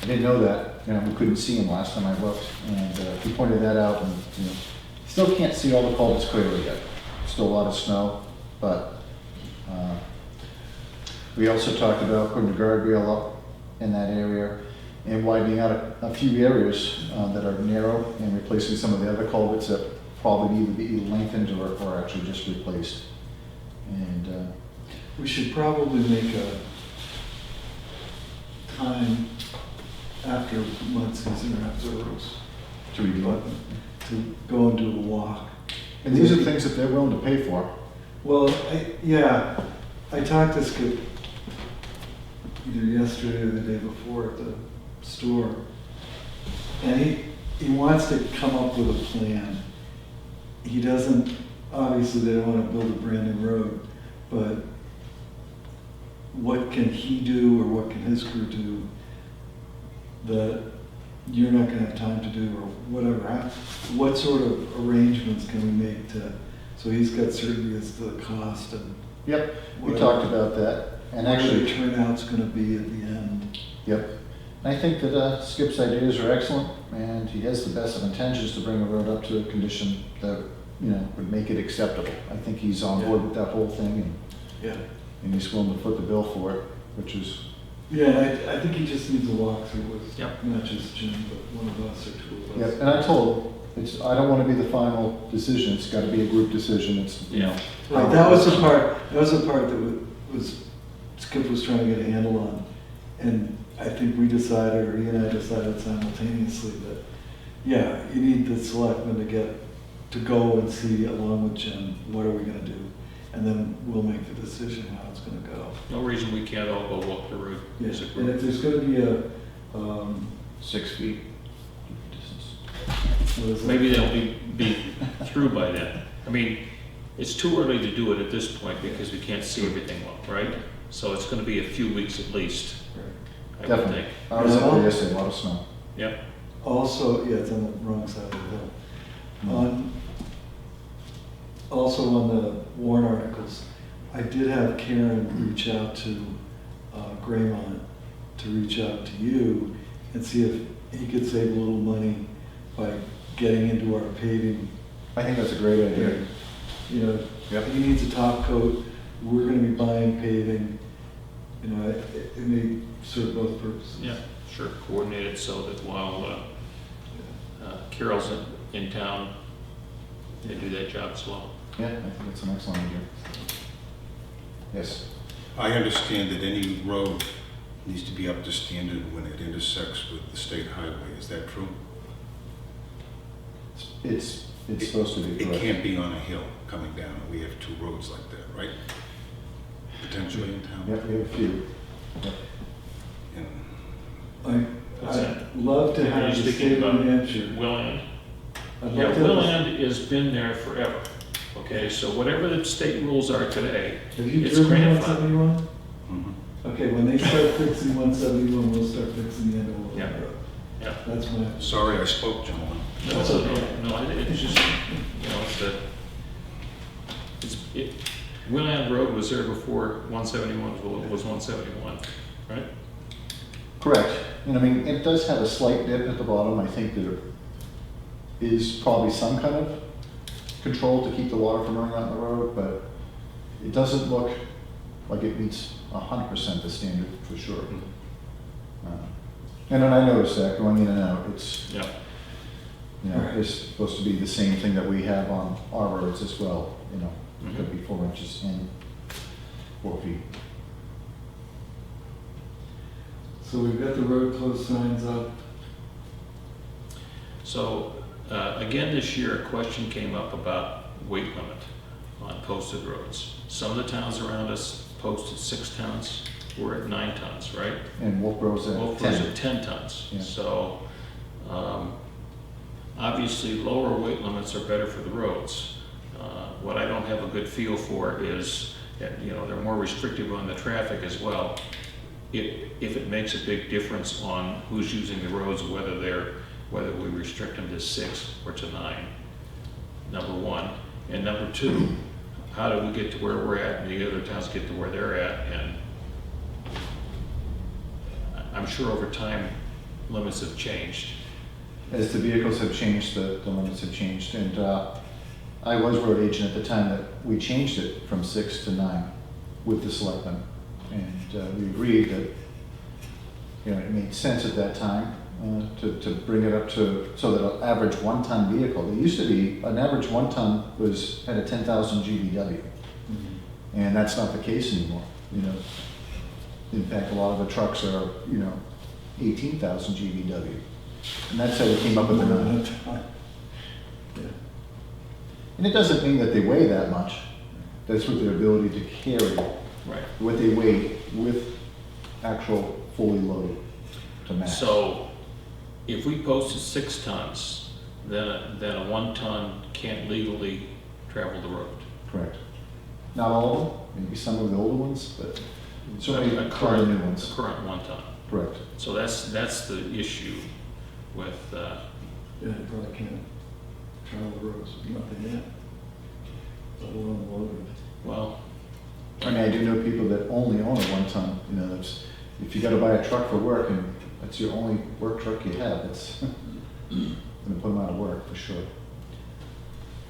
I didn't know that. We couldn't see him last time I looked, and he pointed that out. And still can't see all the culverts clearly yet. Still a lot of snow, but We also talked about putting a guardrail up in that area and widening out a few areas that are narrow and replacing some of the other culverts that probably need to be lengthened or actually just replaced. And We should probably make a time after mud season or after roads to review it. to go and do a walk. And these are things that they're willing to pay for. Well, I talked to Skip either yesterday or the day before at the store, and he wants to come up with a plan. He doesn't, obviously they don't want to build a brand new road, but what can he do or what can his crew do that you're not gonna have time to do or whatever? What sort of arrangements can we make to, so he's got certainty as to the cost and Yep, we What- talked about that. And what the actually, turnout's gonna be at the end. yep. And I think that Skip's ideas are excellent, and he has the best of intentions to bring the road up to a condition that, would make it acceptable. I think he's on board with that whole thing, Yeah. and he's willing to foot the bill for it, which is, Yeah, I think he just needs a walkthrough with, Yep. not just Jim, but one of us or two of yeah. us. And I told him, I don't want to be the final decision, it's got to be a group decision, Yeah. Right, that was the part that was, Skip was trying to get a handle on. And I think we decided, or he and I decided simultaneously that, yeah, you need the selectmen to go and see along with Jim, what are we gonna do? And then we'll make the decision how it's gonna go. No reason we can't all go walk the road as a And group. if there's gonna be a, 6 feet. what is it? Maybe they'll be through by then. I mean, it's too early to do it at this point because we can't see everything well, right? So it's gonna be a few weeks at least, I would Definitely. think. I was up there yesterday, a lot of snow. Yep. Also, yeah, it's on the wrong side of the hill. Also on the warrant articles, I did have Karen reach out to Graymont to reach out to you and see if he could save a little money by getting into our paving. I think that's a great idea. Yep. He needs a top coat, we're gonna be buying paving, it may serve both purposes. Yeah, sure, coordinated so that while Carol's in town, they do that job as well. Yeah, I think it's an excellent idea. Yes. I understand that any road needs to be up to standard when it intersects with the state highway. Is that true? It's supposed to be It correct. can't be on a hill coming down. We have two roads like that, right? Potentially in town. Yep, we have a few. Yep. And What's that? I'd love to Are you have the speaking state of about New Hampshire. Willand? I'd Yeah, love to have the- Willand has been there forever, okay? So whatever the state rules are today, Have you it's driven grandfathered. 171? mhm. Okay, when they start fixing 171, we'll start fixing the end of Willow Yeah. Road. Yeah. That's my, Sorry I spoke, gentlemen. That's okay. No, it's just, Willand Road was there before 171 was 171, right? Correct. And I mean, it does have a slight dip at the bottom. I think there is probably some kind of control to keep the water from running out in the road, but it doesn't look like it meets 100% the standard for sure. And then I noticed that going in and out, it's, Yeah. it's supposed to be the same thing that we have on our roads as well, Mhm. Could be 4 inches and 4 feet. so we've got the road closed signs up. So, again, this year, a question came up about weight limit on posted roads. Some of the towns around us posted 6 tons, we're at 9 tons, right? And Wolf Road's at Wolf was 10. at 10 tons. Yeah. So, obviously, lower weight limits are better for the roads. What I don't have a good feel for is, they're more restrictive on the traffic as well. If it makes a big difference on who's using the roads, whether we restrict them to 6 or to 9, number one. And number two, how do we get to where we're at and the other towns get to where they're at? And I'm sure over time, limits have changed. As the vehicles have changed, the limits have changed, and I was road agent at the time that we changed it from 6 to 9. with the selectmen. And we agreed that, you know, it made sense at that time to bring it up to, so that an average one-ton vehicle, there used to be, an average one-ton had a 10,000 GVW. And that's not the case anymore, you know. In fact, a lot of the trucks are, you know, 18,000 GVW. And that's how we came up with the number. Yeah. And it doesn't mean that they weigh that much. That's with their ability to carry Right. what they weigh with actual fully loaded to max. So if we posted 6 tons, then a 1 ton can't legally travel the road. Correct. Not all of them, maybe some of the older ones, but certainly A all the current, new a ones. current 1 ton. Correct. So that's the issue with, Yeah, you probably can't travel the roads with nothing in it. Let alone loaded. well, I mean, I do know people that only own a 1 ton, you know, that's, if you gotta buy a truck for work and that's your only work truck you have, it's gonna put them out of work for sure.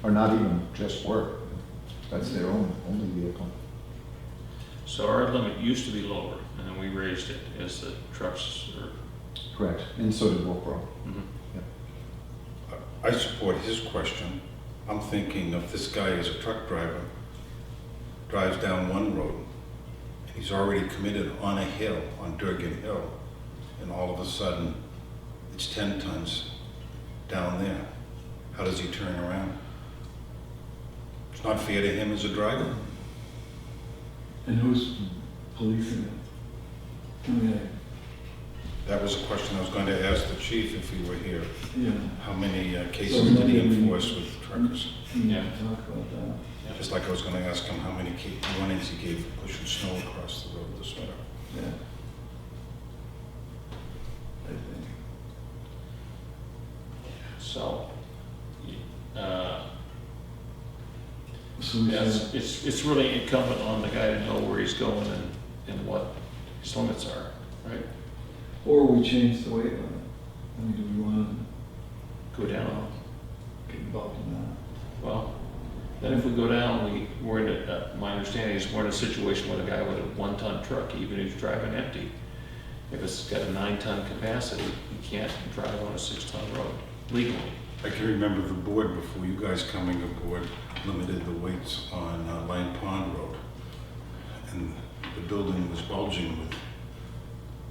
Or not even just work, that's their only vehicle. so our limit used to be lower, and then we raised it as the trucks are. Correct, and so did Wilbro. Mhm. I support his question. I'm thinking if this guy is a truck driver, drives down one road, and he's already committed on a hill, on Durgan Hill, and all of a sudden, it's 10 tons down there. How does he turn around? It's not fair to him as a driver. And who's policing it? I mean, That was a question I was going to ask the chief if he were here. yeah. How many cases did he enforce with truckers? Yeah. Talk about that. Just like I was going to ask him how many warnings he gave for pushing snow across the road this winter. Yeah. I think. So, So we yes, should, it's really incumbent on the guy to know where he's going and what his limits are, right? or we change the weight limit. I mean, do we want Go to down. get involved in that? Well, then if we go down, we're in my understanding is we're in a situation with a guy with a 1 ton truck, even if he's driving empty. If it's got a 9 ton capacity, he can't drive on a 6 ton road legally. I can remember the board before you guys coming aboard limited the weights on Lion Pond Road. And the building was bulging with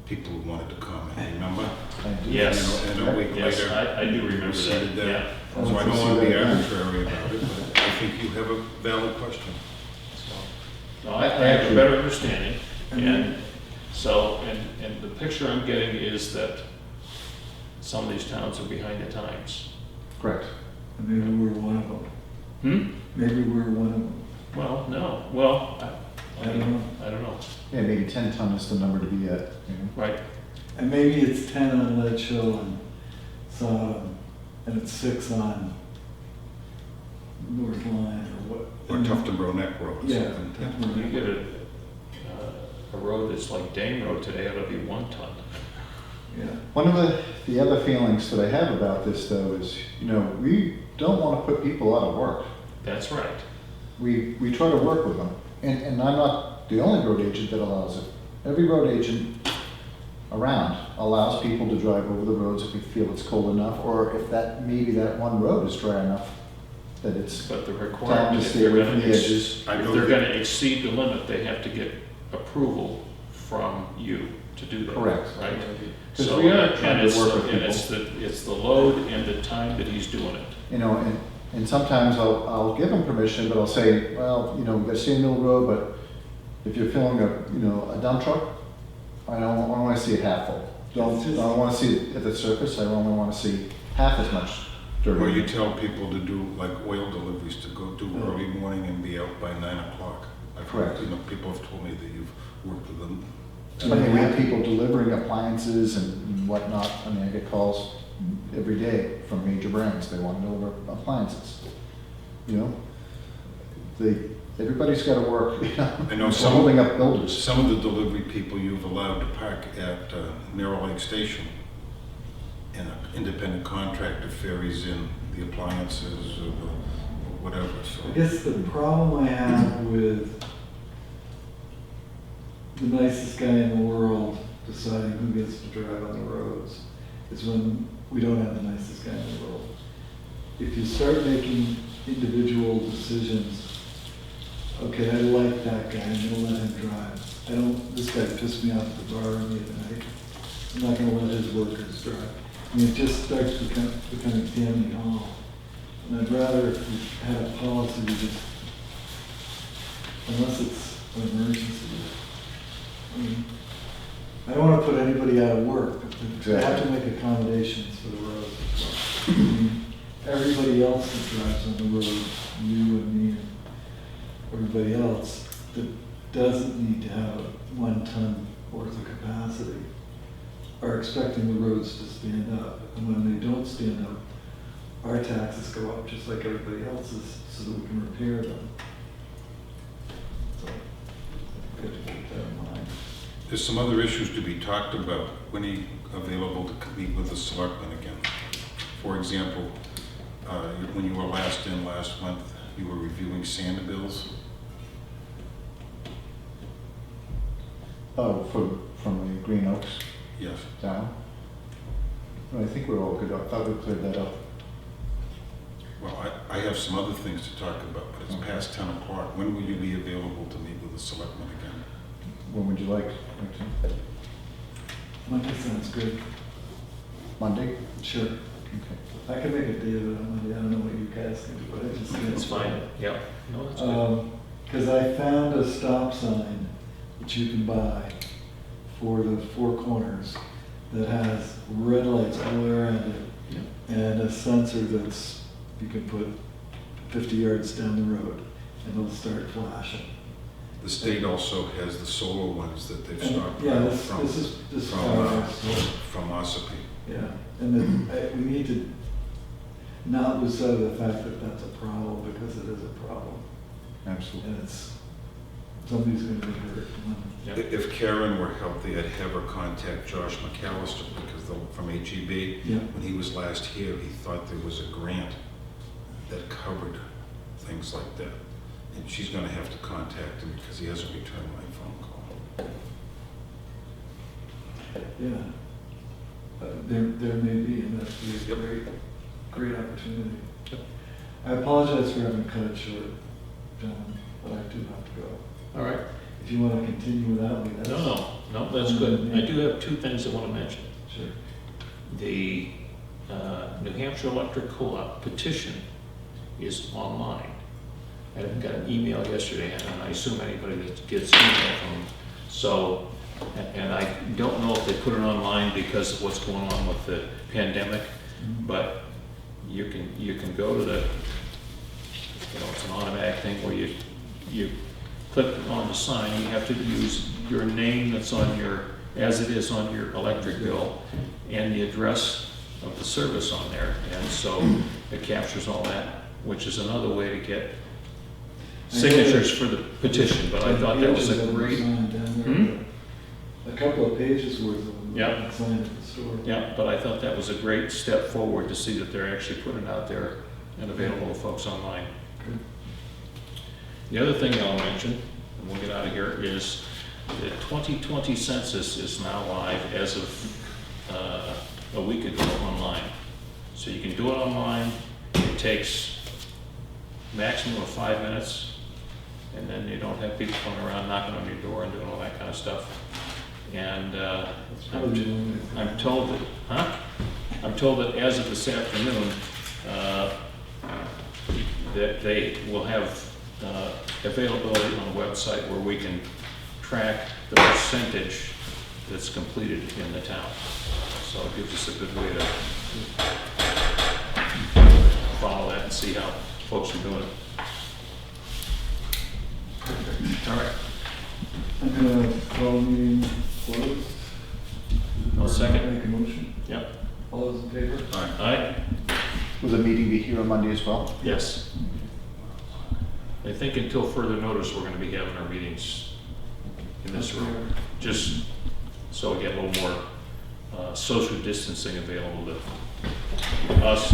people who wanted to come, remember? I do. Yes. And a week Yes, later, I do remember that, proceeded that. yeah. So I don't want to be arbitrary about it, but I think you have a valid question. No, I have a better understanding, and so, and the picture I'm getting is that some of these towns are behind the times. Correct. And maybe we're one of them. Hmm? Maybe we're one of them. Well, no, well, I don't know. I don't know, Yeah, maybe 10 ton is the number to be at, you know. right? And maybe it's 10 on Ledge Hill and Sodom, and it's 6 on North Line or what. Or Tuftonboro Neck Road or Yeah. something. You get a road that's like Dame Road today, it'll be 1 ton. Yeah. One of the other feelings that I have about this though is, you know, we don't want to put people out of work. That's right. We try to work with them. And I'm not the only road agent that allows it. Every road agent around allows people to drive over the roads if we feel it's cold enough, or if maybe that one road is dry enough that it's But the time requirement, to if stay they're away gonna, from the edges. I if know they're that- gonna exceed the limit, they have to get approval from you to do that. Correct. Right? 'Cause So, we are trying and to work with it's the load and the time that he's doing it. You know, and sometimes I'll give them permission, but I'll say, well, you know, we gotta stay in the middle of the road, but if you're filling a dump truck, I don't wanna see it half full. I don't wanna see it at the surface, I only wanna see half as much dirt. Or you tell people to do like oil deliveries, to go do early morning and be out by 9 o'clock. I've heard, Correct. you know, people have told me that you've worked with them. I mean, we have people delivering appliances and whatnot. I mean, I get calls every day from major brands. They want to deliver appliances. You know, everybody's got to work. You know, I know We're some- holding up builders. Some of the delivery people you've allowed to park at Narrow Lake Station, and an independent contractor ferries in the appliances or whatever, so. I guess the problem I have with the nicest guy in the world deciding who gets to drive on the roads is when we don't have the nicest guy in the world. If you start making individual decisions, okay, I like that guy, I'm gonna let him drive. This guy pissed me off at the bar on the other night. I'm not gonna let his workers drive. I mean, it just starts becoming Tammany Hall. And I'd rather if we had a policy, we just, unless it's an emergency. I mean, I don't wanna put anybody out of work, but we have to make accommodations for the roads as well. I mean, everybody else that drives on the road, you and me and everybody else, that doesn't need to have a 1 ton worth of capacity, are expecting the roads to stand up. And when they don't stand up, our taxes go up just like everybody else's so that we can repair them. So, we have to keep that in mind. There's some other issues to be talked about. When are you available to meet with the selectmen again? For example, when you were last in last month, you were reviewing Santa bills. Oh, from the Green Oaks Yes. down? Well, I think we're all good. I thought we cleared that up. Well, I have some other things to talk about, but it's past 10 o'clock. When will you be available to meet with the selectmen again? When would you like? Monday sounds good. Monday? Sure. Okay. I can make a day of it on Monday. I don't know what you guys can do, but I just think It's fine, yeah, no, that's good. Because I found a stop sign that you can buy for the four corners that has red lights all the way around it Yeah. and a sensor that's, you can put 50 yards down the road and it'll start flashing. The state also has the solar ones that they've And, stopped yeah, from, this is from, ours. from Ossipee. Yeah, and then we need to not lose sight of the fact that that's a problem, because it is a problem. Absolutely. And somebody's gonna be hurt. Yeah. If Karen were healthy, I'd have her contact Josh McAllister, because from HEB, Yeah. when he was last here, he thought there was a grant that covered things like that. And she's gonna have to contact him because he hasn't returned my phone call. Yeah. There may be, and that'd be a great opportunity. Yep. I apologize for having cut it short, gentlemen, but I do have to go. All right, If you want to continue without me, that's. no, that's good. I do have two things I want to mention. Sure. The New Hampshire Electric Co-op petition is online. I got an email yesterday, and I assume anybody that gets email from, so, and I don't know if they put it online because of what's going on with the pandemic, but you can go to the, it's an automatic thing where you click on the sign, you have to use your name that's on your, as it is on your electric bill, and the address of the service on there, and so it captures all that, which is another way to get signatures for the petition, but I thought that was a great, A couple of pages worth of them. Yeah. Signed at the store. yeah, but I thought that was a great step forward to see that they're actually putting it out there and available to folks online. Good. The other thing I'll mention, and we'll get out of here, is the 2020 census is now live as of a week ago online. So you can do it online. It takes maximum of 5 minutes, and then you don't have people coming around knocking on your door and doing all that kind of stuff. And I'm told that as of this afternoon, that they will have availability on the website where we can track the percentage that's completed in the town. So it gives us a good way to follow that and see how folks are doing it. All right. I'm gonna call the meeting closed. I'll second. Make a motion. Yep. All those in favor? Aye. Will the meeting be here on Monday as well? Yes. I think until further notice, we're gonna be having our meetings in this room, just so we get a little more social distancing available to us.